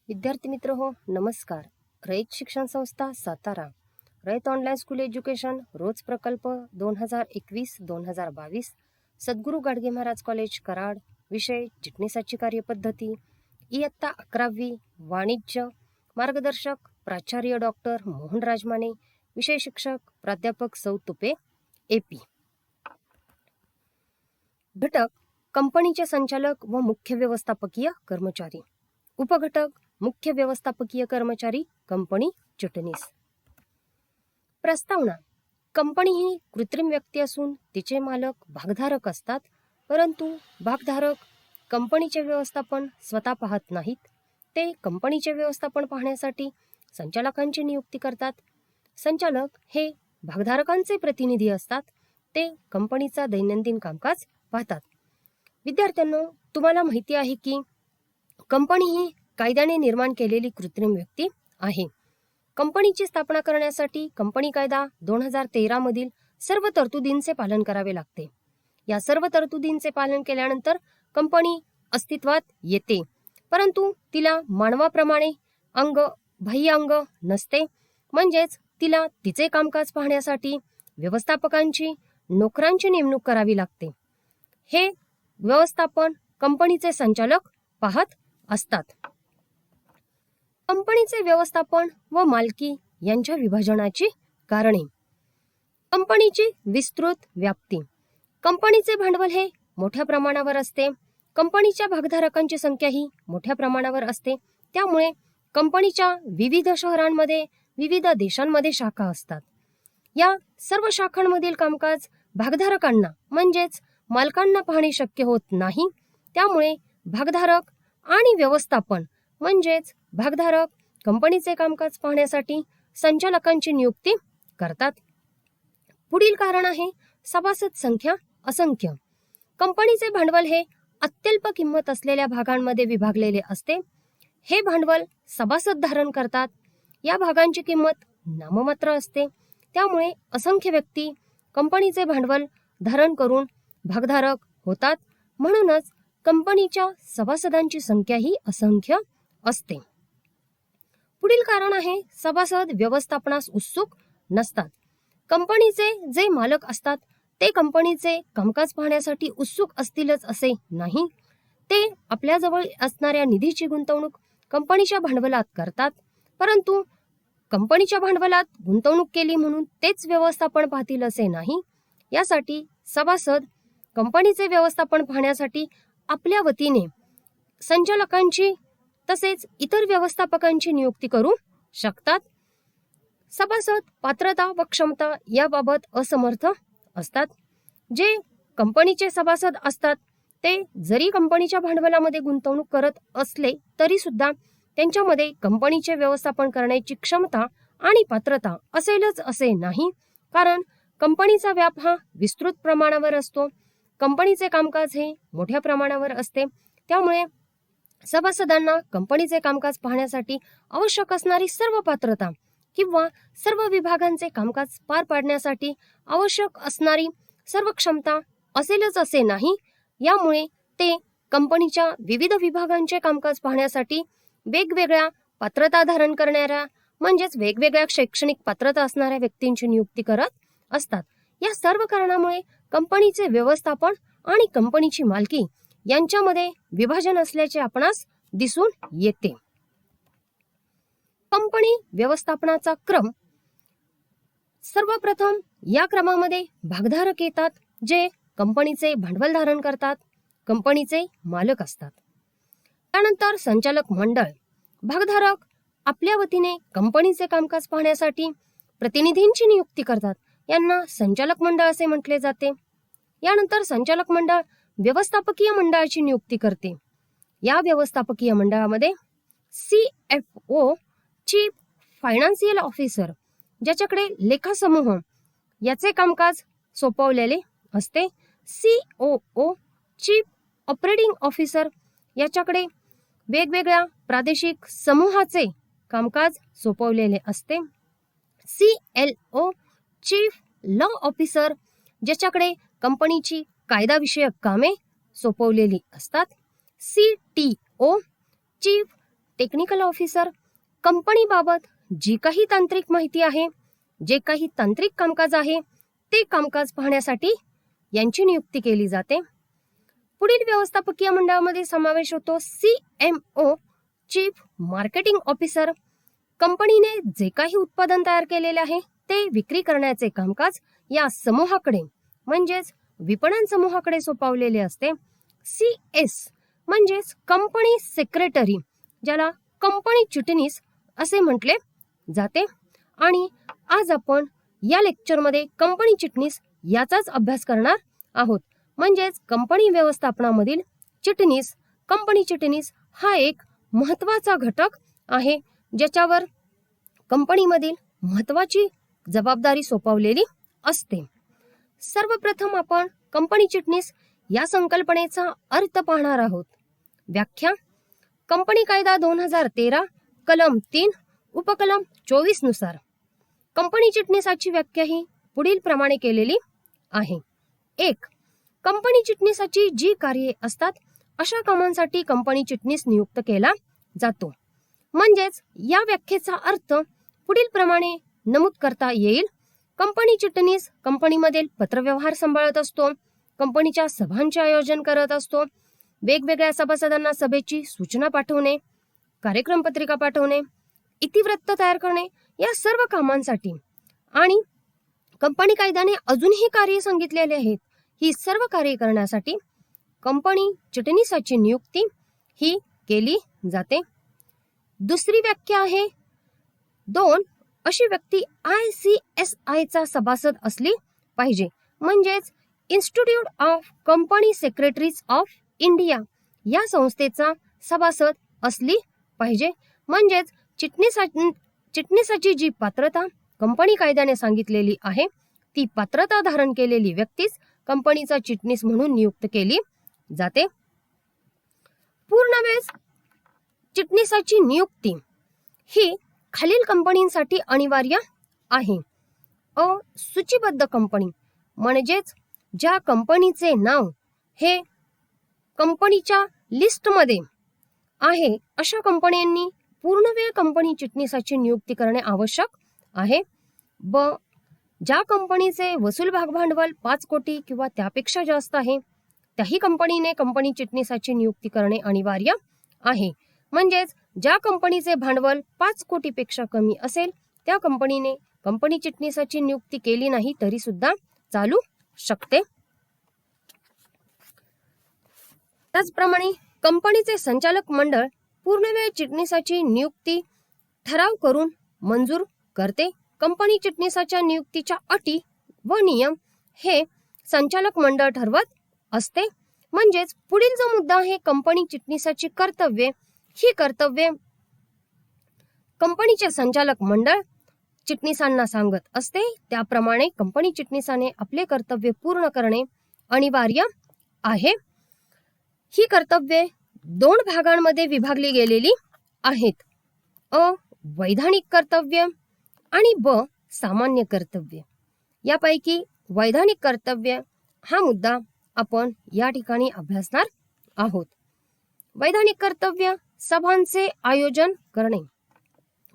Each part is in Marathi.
विद्यार्थी मित्र हो, नमस्कार. रयत शिक्षण संस्था सातारा, रयत ऑनलाईन स्कूल एज्युकेशन रोज प्रकल्प 2021-2022, सद्गुरू गाडगे महाराज कॉलेज कराड. विषय चिटणीसाची कार्यपद्धती. इयत्ता 11वी वाणिज्य. मार्गदर्शक प्राचार्य डॉक्टर मोहन राजमाने. विषय शिक्षक प्राध्यापक सौ तुपे, AP. घटक कंपनीचे संचालक व मुख्य व्यवस्थापकीय कर्मचारी. उपघटक मुख्य व्यवस्थापकीय कर्मचारी, कंपनी चिटणीस. प्रस्तावना. कंपनी ही कृत्रिम व्यक्ती असून तिचे मालक भागधारक असतात, परंतु भागधारक कंपनीचे व्यवस्थापन स्वतः पाहत नाहीत. ते कंपनीचे व्यवस्थापन पाहण्यासाठी संचालकांची नियुक्ती करतात. संचालक हे भागधारकांचे प्रतिनिधी असतात. ते कंपनीचा दैनंदिन कामकाज पाहतात. विद्यार्थ्यांनो, तुम्हाला माहिती आहे की कंपनी ही कायद्याने निर्माण केलेली कृत्रिम व्यक्ती आहे. कंपनीची स्थापना करण्यासाठी कंपनी कायदा 2013 मधील सर्व तरतुदींचे पालन करावे लागते. या सर्व तरतुदींचे पालन केल्यानंतर कंपनी अस्तित्वात येते, परंतु तिला मानवाप्रमाणे बाह्य अंग नसते. म्हणजेच तिला तिचे कामकाज पाहण्यासाठी व्यवस्थापकांची, नोकरांची नेमणूक करावी लागते. हे व्यवस्थापन कंपनीचे संचालक पाहत असतात. कंपनीचे व्यवस्थापन व मालकी यांच्या विभाजनाची कारणे. कंपनीची विस्तृत व्याप्ती. कंपनीचे भांडवल हे मोठ्या प्रमाणावर असते. कंपनीच्या भागधारकांची संख्या ही मोठ्या प्रमाणावर असते. त्यामुळे कंपनीच्या विविध शहरांमध्ये, विविध देशांमध्ये शाखा असतात. या सर्व शाखांमधील कामकाज भागधारकांना म्हणजेच मालकांना पाहणे शक्य होत नाही. त्यामुळे भागधारक आणि व्यवस्थापन म्हणजेच भागधारक कंपनीचे कामकाज पाहण्यासाठी संचालकांची नियुक्ती करतात. पुढील कारण आहे सभासद संख्या असंख्य. कंपनीचे भांडवल हे अत्यल्प किंमत असलेल्या भागांमध्ये विभागलेले असते. हे भांडवल सभासद धारण करतात. या भागांची किंमत नाममात्र असते. त्यामुळे असंख्य व्यक्ती कंपनीचे भांडवल धारण करून भागधारक होतात. म्हणूनच कंपनीच्या सभासदांची संख्या ही असंख्य असते. पुढील कारण आहे सभासद व्यवस्थापनास उत्सुक नसतात. कंपनीचे जे मालक असतात ते कंपनीचे कामकाज पाहण्यासाठी उत्सुक असतीलच असे नाही. ते आपल्याजवळ असणाऱ्या निधीची गुंतवणूक कंपनीच्या भांडवलात करतात, परंतु कंपनीच्या भांडवलात गुंतवणूक केली म्हणून तेच व्यवस्थापन पाहतील असे नाही. यासाठी सभासद कंपनीचे व्यवस्थापन पाहण्यासाठी आपल्या वतीने संचालकांची तसेच इतर व्यवस्थापकांची नियुक्ती करू शकतात. सभासद पात्रता व क्षमता याबाबत असमर्थ असतात. जे कंपनीचे सभासद असतात ते जरी कंपनीच्या भांडवलामध्ये गुंतवणूक करत असले तरी सुद्धा त्यांच्यामध्ये कंपनीचे व्यवस्थापन करण्याची क्षमता आणि पात्रता असेलच असे नाही. कारण कंपनीचा व्याप हा विस्तृत प्रमाणावर असतो. कंपनीचे कामकाज हे मोठ्या प्रमाणावर असते. त्यामुळे सभासदांना कंपनीचे कामकाज पाहण्यासाठी आवश्यक असणारी सर्व पात्रता किंवा सर्व विभागांचे कामकाज पार पाडण्यासाठी आवश्यक असणारी सर्व क्षमता असेलच असे नाही. यामुळे ते कंपनीच्या विविध विभागांचे कामकाज पाहण्यासाठी वेगवेगळ्या पात्रता धारण करणाऱ्या म्हणजेच वेगवेगळ्या शैक्षणिक पात्रता असणाऱ्या व्यक्तींची नियुक्ती करत असतात. या सर्व कारणामुळे कंपनीचे व्यवस्थापन आणि कंपनीची मालकी यांच्यामध्ये विभाजन असल्याचे आपणास दिसून येते. कंपनी व्यवस्थापनाचा क्रम. सर्वप्रथम या क्रमामध्ये भागधारक येतात, जे कंपनीचे भांडवल धारण करतात, कंपनीचे मालक असतात. त्यानंतर संचालक मंडळ. भागधारक आपल्या वतीने कंपनीचे कामकाज पाहण्यासाठी प्रतिनिधींची नियुक्ती करतात. यांना संचालक मंडळ असे म्हटले जाते. यानंतर संचालक मंडळ व्यवस्थापकीय मंडळाची नियुक्ती करते. या व्यवस्थापकीय मंडळामध्ये CFO चीफ फायनान्शियल ऑफिसर, ज्याच्याकडे लेखा समूह याचे कामकाज सोपवलेले असते. COO चीफ ऑपरेटिंग ऑफिसर, याच्याकडे वेगवेगळ्या प्रादेशिक समूहाचे कामकाज सोपवलेले असते. CLO चीफ लॉ ऑफिसर, ज्याच्याकडे कंपनीची कायदाविषयक कामे सोपवलेली असतात. CTO चीफ टेक्निकल ऑफिसर कंपनीबाबत जी काही तांत्रिक माहिती आहे, जे काही तांत्रिक कामकाज आहे ते कामकाज पाहण्यासाठी यांची नियुक्ती केली जाते. पुढील व्यवस्थापकीय मंडळामध्ये समावेश होतो CMO, चीफ मार्केटिंग ऑफिसर. कंपनीने जे काही उत्पादन तयार केलेले आहे ते विक्री करण्याचे कामकाज या समूहाकडे म्हणजेच विपणन समूहाकडे सोपवलेले असते. CS म्हणजेच कंपनी सेक्रेटरी, ज्याला कंपनी चिटणीस असे म्हटले जाते. आणि आज आपण या लेक्चरमध्ये कंपनी चिटणीस याचाच अभ्यास करणार आहोत. म्हणजेच कंपनी व्यवस्थापनामधील चिटणीस, कंपनी चिटणीस हा एक महत्त्वाचा घटक आहे, ज्याच्यावर कंपनीमधील महत्त्वाची जबाबदारी सोपवलेली असते. सर्वप्रथम आपण कंपनी चिटणीस या संकल्पनेचा अर्थ पाहणार आहोत. व्याख्या: कंपनी कायदा 2013 कलम 3 उपकलम 24 नुसार कंपनी चिटणीसाची व्याख्या ही पुढील प्रमाणे केलेली आहे. 1. कंपनी चिटणीसाची जी कार्ये असतात अशा कामांसाठी कंपनी चिटणीस नियुक्त केला जातो. म्हणजेच या व्याख्येचा अर्थ पुढील प्रमाणे नमूद करता येईल. कंपनी चिटणीस कंपनीमधील पत्रव्यवहार सांभाळत असतो, कंपनीच्या सभांचे आयोजन करत असतो, वेगवेगळ्या सभासदांना सभेची सूचना पाठवणे, कार्यक्रम पत्रिका पाठवणे, इतिवृत्त तयार करणे या सर्व कामांसाठी आणि कंपनी कायद्याने अजूनही कार्य सांगितलेले आहेत. ही सर्व कार्य करण्यासाठी कंपनी चिटणीसाची नियुक्ती ही केली जाते. दुसरी व्याख्या आहे 2. अशी व्यक्ती ICSI चा सभासद असली पाहिजे. म्हणजेच institute of company secretaries of India या संस्थेचा सभासद असली पाहिजे. म्हणजेच चिटणीसाची जी पात्रता कंपनी कायद्याने सांगितलेली आहे ती पात्रता धारण केलेली व्यक्तीच कंपनीचा चिटणीस म्हणून नियुक्त केली जाते. पूर्णवेळ चिटणीसाची नियुक्ती ही खालील कंपनींसाठी अनिवार्य आहे. सूचीबद्ध कंपनी म्हणजेच ज्या कंपनीचे नाव हे कंपनीच्या लिस्टमध्ये आहे अशा कंपन्यांनी पूर्णवेळ कंपनी चिटणीसाची नियुक्ती करणे आवश्यक आहे. ज्या कंपनीचे वसूल भागभांडवल 5 कोटी किंवा त्यापेक्षा जास्त आहे त्याही कंपनीने कंपनी चिटणीसाची नियुक्ती करणे अनिवार्य आहे. म्हणजेच ज्या कंपनीचे भांडवल 5 कोटीपेक्षा कमी असेल त्या कंपनीने कंपनी चिटणीसाची नियुक्ती केली नाही तरी सुद्धा चालू शकते. त्याचप्रमाणे कंपनीचे संचालक मंडळ पूर्णवेळ चिटणीसाची नियुक्ती ठराव करून मंजूर करते. कंपनी चिटणीसाच्या नियुक्तीच्या अटी व नियम हे संचालक मंडळ ठरवत असते. म्हणजेच पुढील जो मुद्दा आहे कंपनी चिटणीसाची कर्तव्ये, ही कर्तव्ये कंपनीचे संचालक मंडळ चिटणीसांना सांगत असते. त्याप्रमाणे कंपनी चिटणीसाने आपले कर्तव्य पूर्ण करणे अनिवार्य आहे. ही कर्तव्ये 2 भागांमध्ये विभागली गेलेली आहेत. वैधानिक कर्तव्य आणि सामान्य कर्तव्य. यापैकी वैधानिक कर्तव्य हा मुद्दा आपण या ठिकाणी अभ्यासणार आहोत. वैधानिक कर्तव्य: सभांचे आयोजन करणे.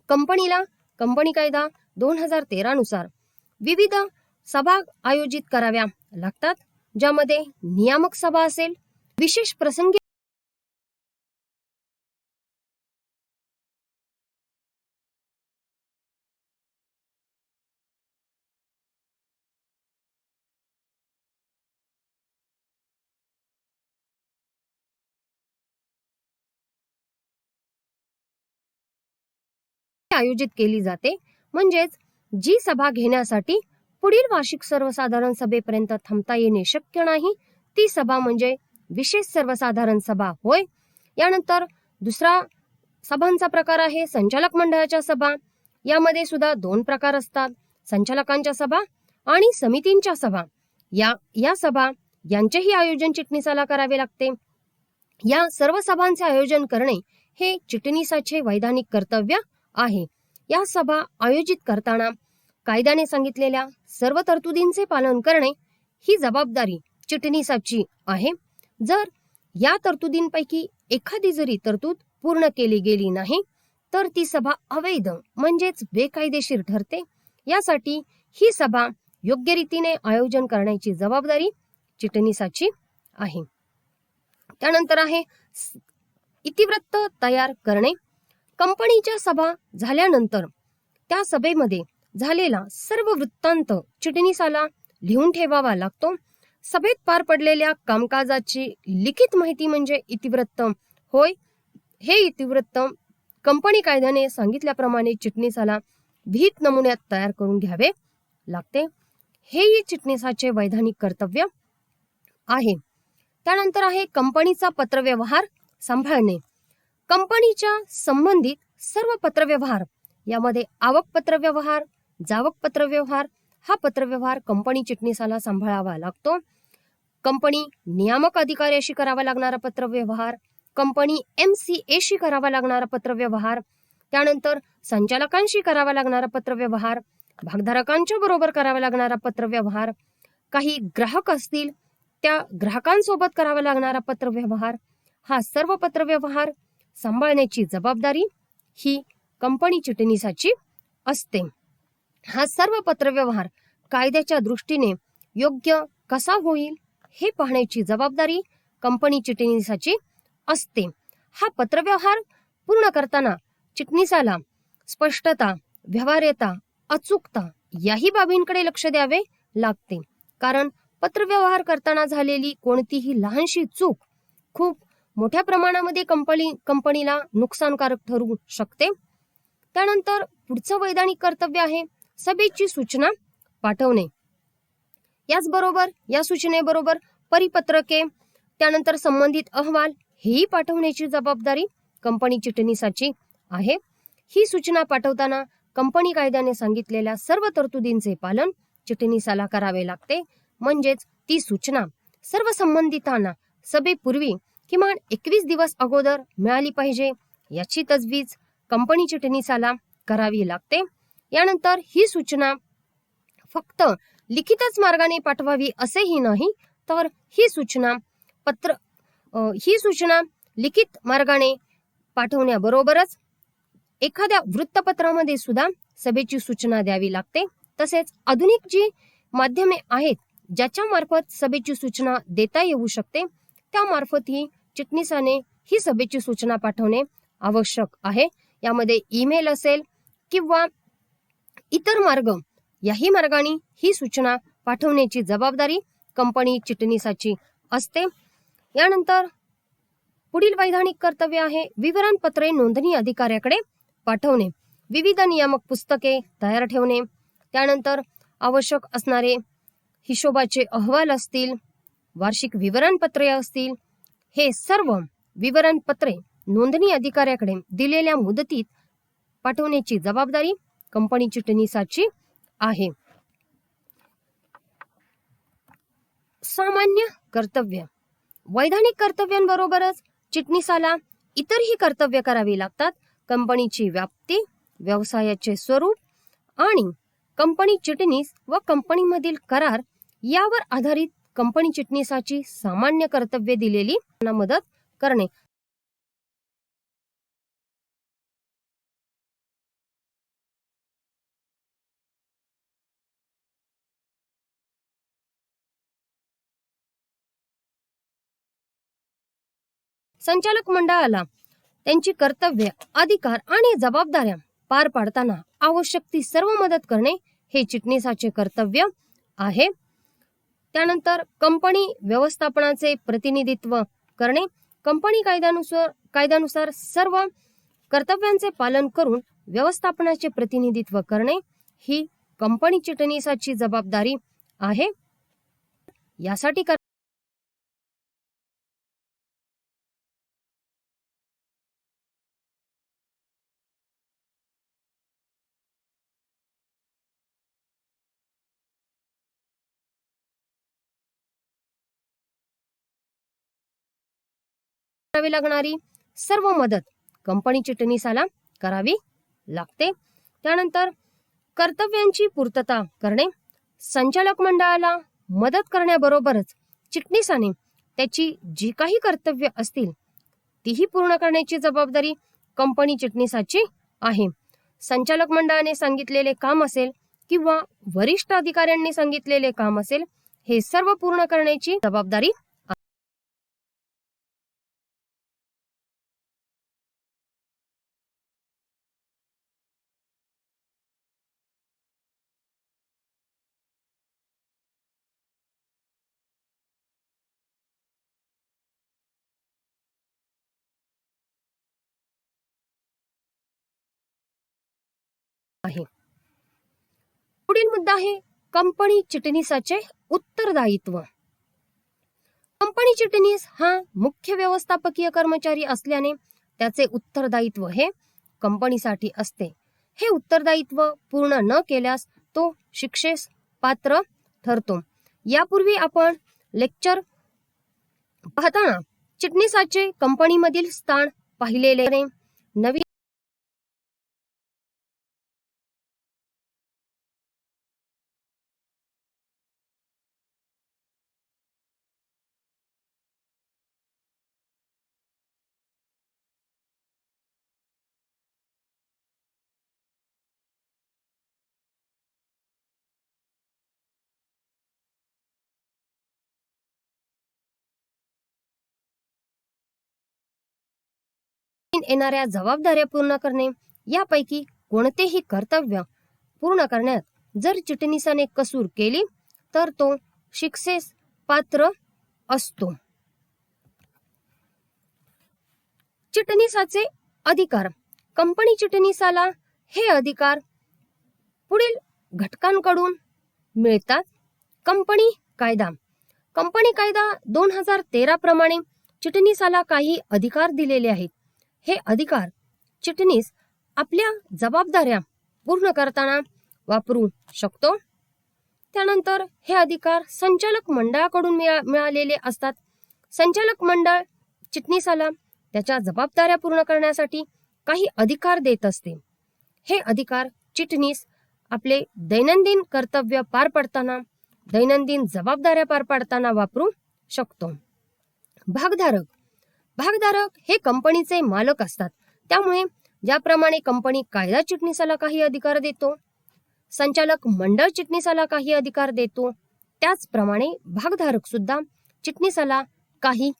कंपनीला कंपनी कायदा 2013 नुसार विविध सभा आयोजित कराव्या लागतात, ज्यामध्ये नियामक सभा असेल, विशेष प्रसंगी आयोजित केली जाते. म्हणजेच जी सभा घेण्यासाठी पुढील वार्षिक सर्वसाधारण सभेपर्यंत थांबता येणे शक्य नाही ती सभा म्हणजे विशेष सर्वसाधारण सभा होय. यानंतर दुसरा सभांचा प्रकार आहे संचालक मंडळाच्या सभा. यामध्ये सुद्धा 2 प्रकार असतात, संचालकांच्या सभा आणि समितींच्या सभा. या सभा यांचेही आयोजन चिटणीसाला करावे लागते. या सर्व सभांचे आयोजन करणे हे चिटणीसाचे वैधानिक कर्तव्य आहे. या सभा आयोजित करताना कायद्याने सांगितलेल्या सर्व तरतुदींचे पालन करणे ही जबाबदारी चिटणीसाची आहे. जर या तरतुदींपैकी एखादी जरी तरतूद पूर्ण केली गेली नाही तर ती सभा अवैध म्हणजेच बेकायदेशीर ठरते. यासाठी ही सभा योग्य रीतीने आयोजन करण्याची जबाबदारी चिटणीसाची आहे. त्यानंतर आहे इतिवृत्त तयार करणे. कंपनीच्या सभा झाल्यानंतर त्या सभेमध्ये झालेला सर्व वृत्तांत चिटणीसाला लिहून ठेवावा लागतो. सभेत पार पडलेल्या कामकाजाची लिखित माहिती म्हणजे इतिवृत्त होय. हे इतिवृत्त कंपनी कायद्याने सांगितल्याप्रमाणे चिटणीसाला विहित नमुन्यात तयार करून घ्यावे लागते. हेही चिटणीसाचे वैधानिक कर्तव्य आहे. त्यानंतर आहे कंपनीचा पत्रव्यवहार सांभाळणे. कंपनीच्या संबंधित सर्व पत्रव्यवहार यामध्ये आवक पत्रव्यवहार, जावक पत्रव्यवहार हा पत्रव्यवहार कंपनी चिटणीसाला सांभाळावा लागतो. कंपनी नियामक अधिकाऱ्याशी करावा लागणारा पत्रव्यवहार, कंपनी MCAशी करावा लागणारा पत्रव्यवहार, त्यानंतर संचालकांशी करावा लागणारा पत्रव्यवहार, भागधारकांच्या बरोबर करावा लागणारा पत्रव्यवहार, काही ग्राहक असतील त्या ग्राहकांसोबत करावा लागणारा पत्रव्यवहार, हा सर्व पत्रव्यवहार सांभाळण्याची जबाबदारी ही कंपनी चिटणीसाची असते. हा सर्व पत्रव्यवहार कायद्याच्या दृष्टीने योग्य कसा होईल हे पाहण्याची जबाबदारी कंपनी चिटणीसाची असते. हा पत्रव्यवहार पूर्ण करताना चिटणीसाला स्पष्टता, व्यवहार्यता, अचूकता याही बाबींकडे लक्ष द्यावे लागते. कारण पत्रव्यवहार करताना झालेली कोणतीही लहानशी चूक खूप मोठ्या प्रमाणामध्ये कंपनीला नुकसानकारक ठरू शकते. त्यानंतर पुढचं वैधानिक कर्तव्य आहे सभेची सूचना पाठवणे. याचबरोबर या सूचनेबरोबर परिपत्रके, त्यानंतर संबंधित अहवाल हेही पाठवण्याची जबाबदारी कंपनी चिटणीसाची आहे. ही सूचना पाठवताना कंपनी कायद्याने सांगितलेल्या सर्व तरतुदींचे पालन चिटणीसाला करावे लागते. म्हणजेच ती सूचना सर्व संबंधितांना सभेपूर्वी किमान 21 दिवस अगोदर मिळाली पाहिजे याची तजवीज कंपनी चिटणीसाला करावी लागते. यानंतर ही सूचना फक्त लिखितच मार्गाने पाठवावी असेही नाही, तर ही सूचना लिखित मार्गाने पाठवण्याबरोबरच एखाद्या वृत्तपत्रामध्ये सुद्धा सभेची सूचना द्यावी लागते. तसेच आधुनिक जी माध्यमे आहेत ज्याच्या मार्फत सभेची सूचना देता येऊ शकते त्या मार्फत ही चिटणीसाने ही सभेची सूचना पाठवणे आवश्यक आहे. यामध्ये ईमेल असेल किंवा इतर मार्ग, याही मार्गाने ही सूचना पाठवण्याची जबाबदारी कंपनी चिटणीसाची असते. यानंतर पुढील वैधानिक कर्तव्य आहे विवरणपत्रे नोंदणी अधिकाऱ्याकडे पाठवणे. विविध नियामक पुस्तके तयार ठेवणे, त्यानंतर आवश्यक असणारे हिशोबाचे अहवाल असतील, वार्षिक विवरणपत्रे असतील, हे सर्व विवरणपत्रे नोंदणी अधिकाऱ्याकडे दिलेल्या मुदतीत पाठवण्याची जबाबदारी कंपनी चिटणीसाची आहे. सामान्य कर्तव्य. वैधानिक कर्तव्यांबरोबरच चिटणीसाला इतरही कर्तव्य करावी लागतात. कंपनीची व्याप्ती, व्यवसायाचे स्वरूप आणि कंपनी चिटणीस व कंपनीमधील करार यावर आधारित कंपनी चिटणीसाची सामान्य कर्तव्ये दिलेली मदत करणे. संचालक मंडळाला त्यांची कर्तव्य, अधिकार आणि जबाबदाऱ्या पार पाडताना आवश्यक ती सर्व मदत करणे हे चिटणीसाचे कर्तव्य आहे. त्यानंतर कंपनी व्यवस्थापनाचे प्रतिनिधित्व करणे. कंपनी कायद्यानुसार सर्व कर्तव्यांचे पालन करून व्यवस्थापनाचे प्रतिनिधित्व करणे ही कंपनी चिटणीसाची जबाबदारी आहे. यासाठी करावी लागणारी सर्व मदत कंपनी चिटणीसाला करावी लागते. त्यानंतर कर्तव्यांची पूर्तता करणे. संचालक मंडळाला मदत करण्याबरोबरच चिटणीसाने त्याची जी काही कर्तव्य असतील तीही पूर्ण करण्याची जबाबदारी कंपनी चिटणीसाची आहे. संचालक मंडळाने सांगितलेले काम असेल किंवा वरिष्ठ अधिकाऱ्यांनी सांगितलेले काम असेल, हे सर्व पूर्ण करण्याची जबाबदारी आहे. पुढील मुद्दा आहे कंपनी चिटणीसाचे उत्तरदायित्व. कंपनी चिटणीस हा मुख्य व्यवस्थापकीय कर्मचारी असल्याने त्याचे उत्तरदायित्व हे कंपनीसाठी असते. हे उत्तरदायित्व पूर्ण न केल्यास तो शिक्षेस पात्र ठरतो. यापूर्वी आपण लेक्चर पाहताना चिटणीसाचे कंपनीमधील स्थान पाहिलेले. नवीन येणाऱ्या जबाबदाऱ्या पूर्ण करणे, यापैकी कोणतेही कर्तव्य पूर्ण करण्यात जर चिटणीसाने कसूर केली तर तो शिक्षेस पात्र असतो. चिटणीसाचे अधिकार. कंपनी चिटणीसाला हे अधिकार पुढील घटकांकडून मिळतात. कंपनी कायदा. कंपनी कायदा 2013 प्रमाणे चिटणीसाला काही अधिकार दिलेले आहेत. हे अधिकार चिटणीस आपल्या जबाबदाऱ्या पूर्ण करताना वापरू शकतो. त्यानंतर हे अधिकार संचालक मंडळाकडून मिळालेले असतात. संचालक मंडळ चिटणीसाला त्याच्या जबाबदाऱ्या पूर्ण करण्यासाठी काही अधिकार देत असते. हे अधिकार चिटणीस आपले दैनंदिन कर्तव्य पार पडताना, दैनंदिन जबाबदाऱ्या पार पाडताना वापरू शकतो. भागधारक. भागधारक हे कंपनीचे मालक असतात. त्यामुळे ज्याप्रमाणे कंपनी कायदा चिटणीसाला काही अधिकार देतो, संचालक मंडळ चिटणीसाला काही अधिकार देतो, त्याचप्रमाणे भागधारक सुद्धा चिटणीसाला काही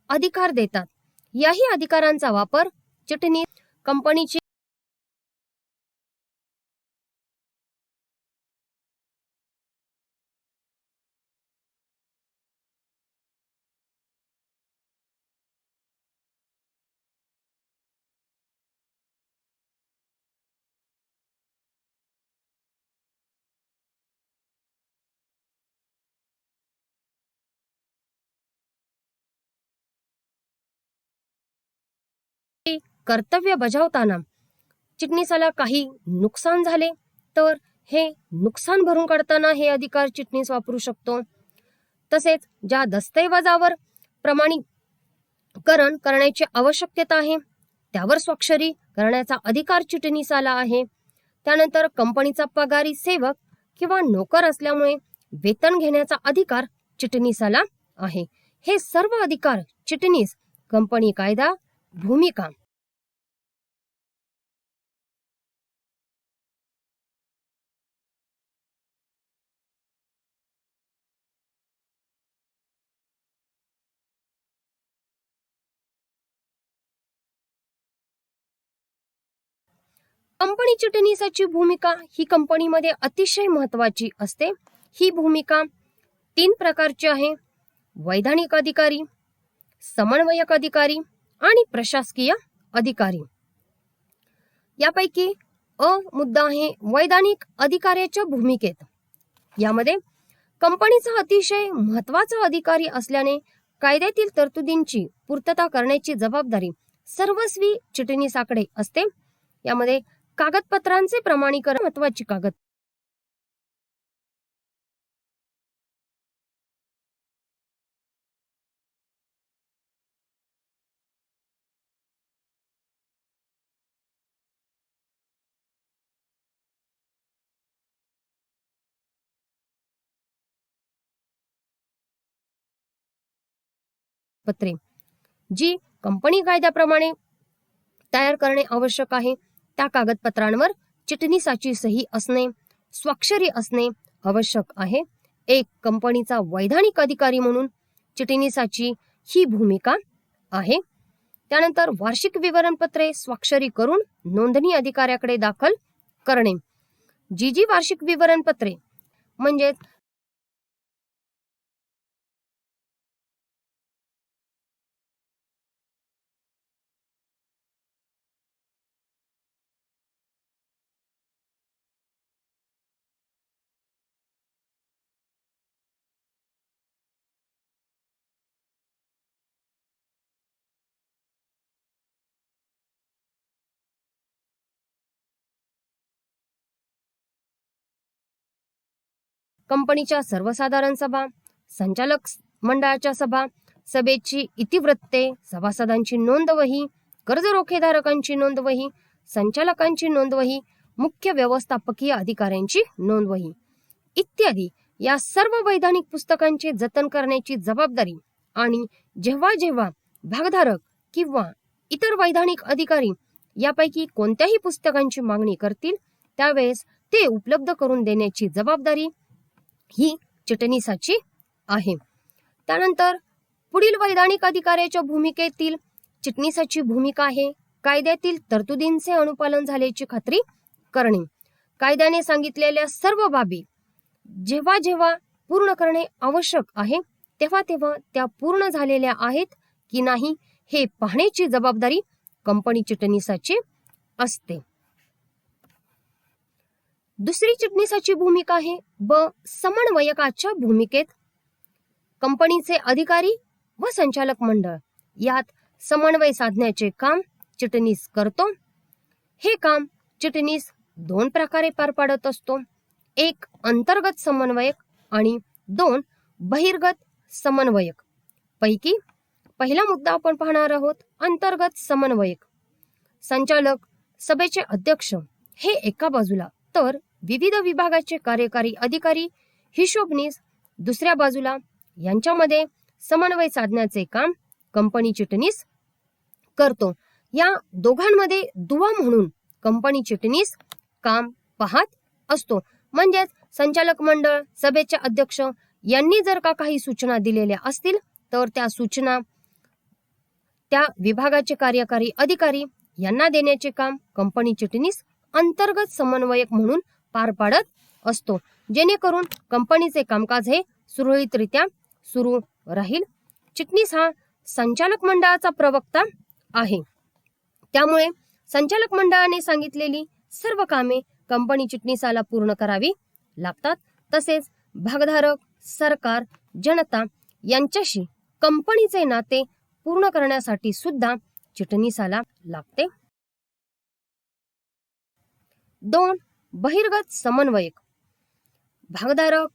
अधिकार देतात. याही अधिकारांचा वापर चिटणीस कंपनीची कर्तव्य बजावताना चिटणीसाला काही नुकसान झाले तर हे नुकसान भरून काढताना हे अधिकार चिटणीस वापरू शकतो. तसेच ज्या दस्तऐवजावर प्रमाणीकरण करण्याची आवश्यकता आहे त्यावर स्वाक्षरी करण्याचा अधिकार चिटणीसाला आहे. त्यानंतर कंपनीचा पगारी सेवक किंवा नोकर असल्यामुळे वेतन घेण्याचा अधिकार चिटणीसाला आहे. हे सर्व अधिकार चिटणीस कंपनी कायदा, भूमिका कंपनी चिटणीसाची भूमिका ही कंपनीमध्ये अतिशय महत्वाची असते. ही भूमिका 3 प्रकारची आहे: वैधानिक अधिकारी, समन्वयक अधिकारी आणि प्रशासकीय अधिकारी. यापैकी मुद्दा आहे वैधानिक अधिकाऱ्याच्या भूमिकेत. यामध्ये कंपनीचा अतिशय महत्वाचा अधिकारी असल्याने कायद्यातील तरतुदींची पूर्तता करण्याची जबाबदारी सर्वस्वी चिटणीसाकडे असते. यामध्ये कागदपत्रांचे प्रमाणीकरण महत्वाची पत्रे जी कंपनी कायद्याप्रमाणे तयार करणे आवश्यक आहे. त्या कागदपत्रांवर चिटणीसाची सही असणे, स्वाक्षरी असणे आवश्यक आहे. एक कंपनीचा वैधानिक अधिकारी म्हणून चिटणीसाची ही भूमिका आहे. त्यानंतर वार्षिक विवरणपत्रे स्वाक्षरी करून नोंदणी अधिकाऱ्याकडे दाखल करणे. जी वार्षिक विवरणपत्रे म्हणजे कंपनीच्या सर्वसाधारण सभा, संचालक मंडळाच्या सभा, सभेची इतिवृत्ते, सभासदांची नोंदवही, कर्ज रोखेधारकांची नोंदवही, संचालकांची नोंदवही, मुख्य व्यवस्थापकीय अधिकाऱ्यांची नोंदवही इत्यादी या सर्व वैधानिक पुस्तकांचे जतन करण्याची जबाबदारी आणि जेव्हा जेव्हा भागधारक किंवा इतर वैधानिक अधिकारी यापैकी कोणत्याही पुस्तकांची मागणी करतील त्यावेळेस ते उपलब्ध करून देण्याची जबाबदारी ही चिटणीसाची आहे. त्यानंतर पुढील वैधानिक अधिकाऱ्याच्या भूमिकेतील चिटणीसाची भूमिका आहे कायद्यातील तरतुदींचे अनुपालन झाल्याची खात्री करणे. कायद्याने सांगितलेल्या सर्व बाबी जेव्हा जेव्हा पूर्ण करणे आवश्यक आहे तेव्हा तेव्हा त्या पूर्ण झालेल्या आहेत की नाही हे पाहण्याची जबाबदारी कंपनी चिटणीसाची असते. दुसरी चिटणीसाची भूमिका आहे समन्वयकाच्या भूमिकेत. कंपनीचे अधिकारी व संचालक मंडळ यात समन्वय साधण्याचे काम चिटणीस करतो. हे काम चिटणीस 2 प्रकारे पार पाडत असतो. एक अंतर्गत समन्वयक आणि 2 बहिर्गत समन्वयक. पैकी पहिला मुद्दा आपण पाहणार आहोत अंतर्गत समन्वयक. संचालक, सभेचे अध्यक्ष हे एका बाजूला तर विविध विभागाचे कार्यकारी अधिकारी, हिशोबनीस दुसऱ्या बाजूला यांच्यामध्ये समन्वय साधण्याचे काम कंपनी चिटणीस करतो. या दोघांमध्ये दुवा म्हणून कंपनी चिटणीस काम पाहत असतो. म्हणजेच संचालक मंडळ, सभेचे अध्यक्ष यांनी जर का काही सूचना दिलेल्या असतील तर त्या सूचना त्या विभागाचे कार्यकारी अधिकारी यांना देण्याचे काम कंपनी चिटणीस अंतर्गत समन्वयक म्हणून पार पाडत असतो, जेणेकरून कंपनीचे कामकाज हे सुरळीतरित्या सुरू राहील. चिटणीस हा संचालक मंडळाचा प्रवक्ता आहे. त्यामुळे संचालक मंडळाने सांगितलेली सर्व कामे कंपनी चिटणीसाला पूर्ण करावी लागतात. तसेच भागधारक, सरकार, जनता यांच्याशी कंपनीचे नाते पूर्ण करण्यासाठी सुद्धा चिटणीसाला लागते. 2 बहिर्गत समन्वयक. भागधारक,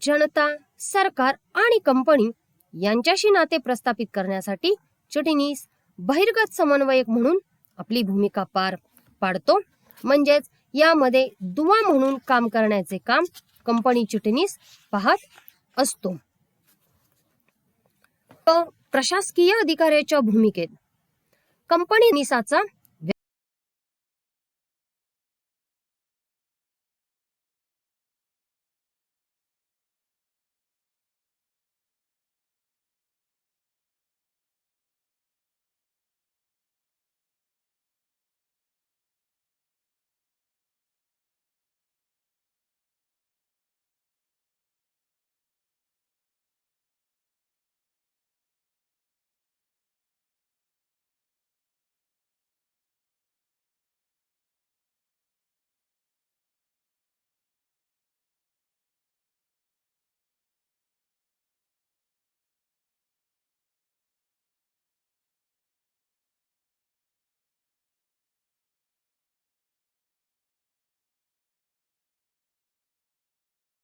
जनता, सरकार आणि कंपनी यांच्याशी नाते प्रस्थापित करण्यासाठी चिटणीस बहिर्गत समन्वयक म्हणून आपली भूमिका पार पाडतो. म्हणजेच यामध्ये दुवा म्हणून काम करण्याचे काम कंपनी चिटणीस पाहत असतो. प्रशासकीय अधिकाऱ्याच्या भूमिकेत कंपनी निसाचा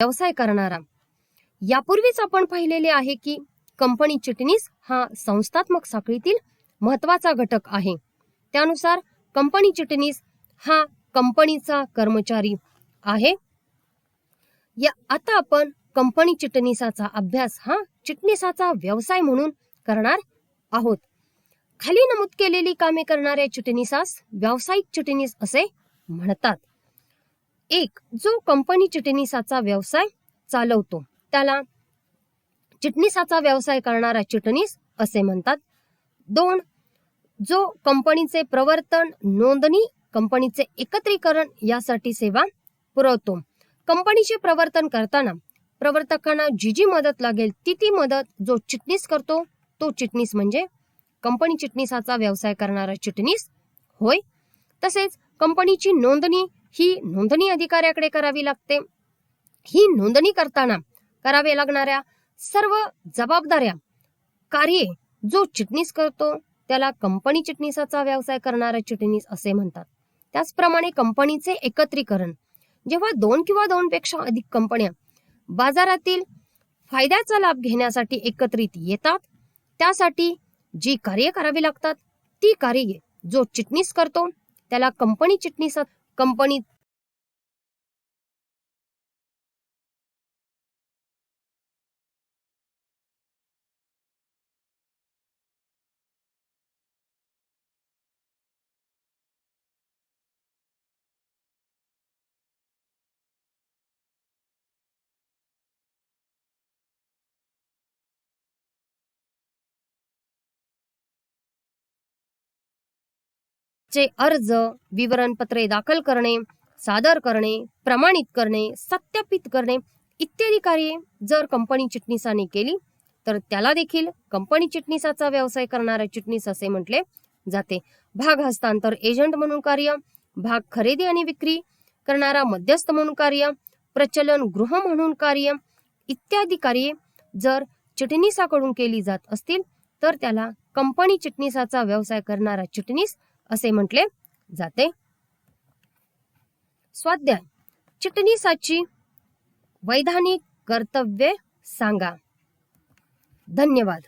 व्यवसाय करणारा. यापूर्वीच आपण पाहिलेले आहे की कंपनी चिटणीस हा संस्थात्मक साखळीतील महत्वाचा घटक आहे. त्यानुसार कंपनी चिटणीस हा कंपनीचा कर्मचारी आहे. आता आपण कंपनी चिटणीसाचा अभ्यास हा चिटणीसाचा व्यवसाय म्हणून करणार आहोत. खाली नमूद केलेली कामे करणाऱ्या चिटणीसास व्यावसायिक चिटणीस असे म्हणतात. 1. जो कंपनी चिटणीसाचा व्यवसाय चालवतो त्याला चिटणीसाचा व्यवसाय करणारा चिटणीस असे म्हणतात. 2. जो कंपनीचे प्रवर्तन, नोंदणी, कंपनीचे एकत्रीकरण यासाठी सेवा पुरवतो. कंपनीचे प्रवर्तन करताना प्रवर्तकांना जी जी मदत लागेल ती मदत जो चिटणीस करतो तो चिटणीस म्हणजे कंपनी चिटणीसाचा व्यवसाय करणारा चिटणीस होय. तसेच कंपनीची नोंदणी ही नोंदणी अधिकाऱ्याकडे करावी लागते. ही नोंदणी करताना करावे लागणाऱ्या सर्व जबाबदाऱ्या, कार्ये जो चिटणीस करतो त्याला कंपनी चिटणीसाचा व्यवसाय करणारा चिटणीस असे म्हणतात. त्याचप्रमाणे कंपनीचे एकत्रीकरण, जेव्हा 2 किंवा 2 पेक्षा अधिक कंपन्या बाजारातील फायद्याचा लाभ घेण्यासाठी एकत्रित येतात, त्यासाठी जी कार्ये करावी लागतात ती कार्ये जो चिटणीस करतो त्याला कंपनी चिटणीस कंपनी चे अर्ज, विवरणपत्रे दाखल करणे, सादर करणे, प्रमाणित करणे, सत्यापित करणे इत्यादी कार्ये जर कंपनी चिटणीसाने केली तर त्याला देखील कंपनी चिटणीसाचा व्यवसाय करणारा चिटणीस असे म्हटले जाते. भाग हस्तांतर एजंट म्हणून कार्य, भाग खरेदी आणि विक्री करणारा मध्यस्थ म्हणून कार्य, प्रचलन गृह म्हणून कार्य इत्यादी कार्ये जर चिटणीसाकडून केली जात असतील तर त्याला कंपनी चिटणीसाचा व्यवसाय करणारा चिटणीस असे म्हटले जाते. स्वाध्याय: चिटणीसाची वैधानिक कर्तव्ये सांगा. धन्यवाद.